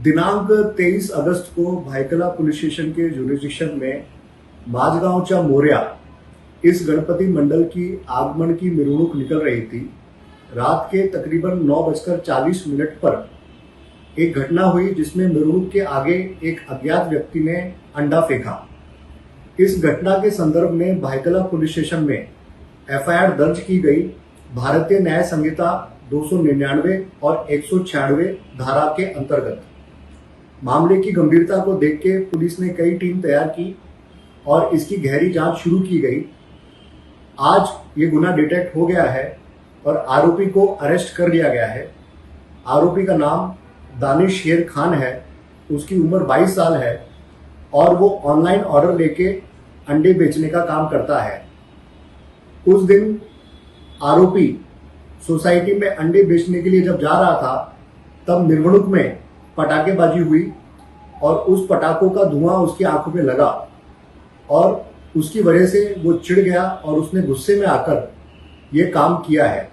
दिनांक 23 अगस्त को Byculla police station के jurisdiction में माझगांव मोरिया इस गणपति मंडल की आगमन की मिरवणूक निकल रही थी। रात के तकरीबन 9:40 पर एक घटना हुई जिसमें मिरवणूक के आगे एक अज्ञात व्यक्ति ने अंडा फेंका। इस घटना के संदर्भ में भायखला पुलिस स्टेशन में एफआईआर दर्ज की गई। भारतीय न्याय संहिता 299 और 196 धारा के अंतर्गत मामले की गंभीरता को देख के पुलिस ने कई टीम तैयार की और इसकी गहरी जांच शुरू की गई। आज ये गुना डिटेक्ट हो गया है और आरोपी को अरेस्ट कर लिया गया है। आरोपी का नाम दानिश शेर खान है, उसकी उम्र 22 साल है और वो ऑनलाइन ऑर्डर लेके अंडे बेचने का काम करता है। उस दिन आरोपी सोसाइटी में अंडे बेचने के लिए जब जा रहा था तब मिरवणुक में पटाखेबाजी हुई और उस पटाखों का धुआं उसकी आंखों में लगा और उसकी वजह से वो चिढ़ गया और उसने गुस्से में आकर ये काम किया है।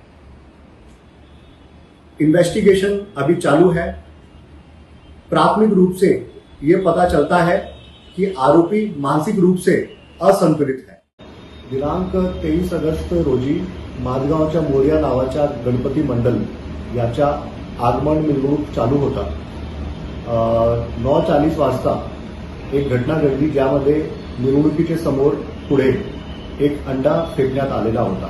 इन्वेस्टिगेशन अभी चालू है। प्राथमिक रूप से ये पता चलता है कि आरोपी मानसिक रूप से असंतुलित है। दिनांक 23 अगस्त रोजी माझगावच्या मोरिया नावाच्या गणपती मंडल याच्या आगमन मिरवणूक चालू होता। 9:40 वाजता एक घटना घडली ज्यामध्ये मिरवणुकीच्या समोर पुढे एक अंडा फेकण्यात आलेला होता।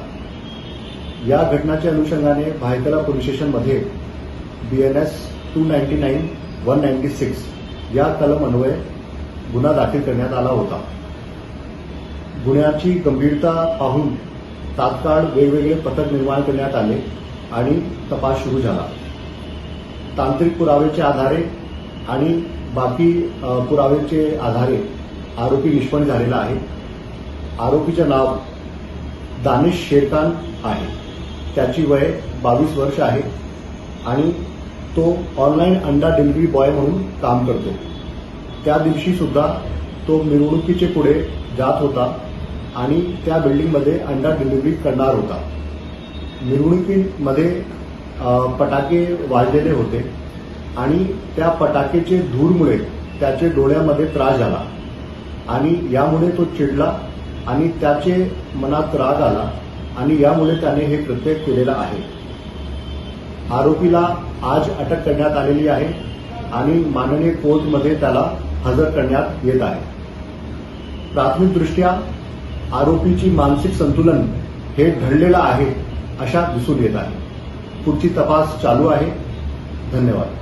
या घटनाच्या अनुषंगाने भायखला पोलीस स्टेशनमध्ये BNS 299 196 या कलम अन्वये गुन्हा दाखल करण्यात आला होता। गुन्ह्याची गंभीरता पाहून तात्काळ वेगवेगळे पथक निर्माण करण्यात आले आणि तपास सुरू झाला। तांत्रिक पुराव्याच्या आधारे आणि बाकी पुराव्याचे आधारे आरोपी निष्पन्न झालेला आहे। आरोपीचे नाव दानिश शेरखान आहे। त्याची वय 22 वर्ष आहे आणि तो ऑनलाईन अंडा डिलिव्हरी बॉय म्हणून काम करतो। त्या दिवशी सुद्धा तो मिरवणुकीचे पुढे जात होता आणि त्या बिल्डिंगमध्ये अंडा डिलिव्हरी करणार होता। मिरवणुकीमध्ये पटाके वाजलेले होते आणि त्या पटाकेचे धूरमुळे त्याचे डोळ्यामध्ये त्रास झाला आणि यामुळे तो चिडला आणि त्याचे मनात राग आला आणि यामुळे त्याने हे कृत्य केलेलं आहे। आरोपीला आज अटक करण्यात आलेली आहे आणि माननीय कोर्टमध्ये त्याला हजर करण्यात येत आहे। प्राथमिकदृष्ट्या आरोपीची मानसिक संतुलन हे ढळलेलं आहे अशा दिसून येत आहे। पुढची तपास चालू आहे। धन्यवाद।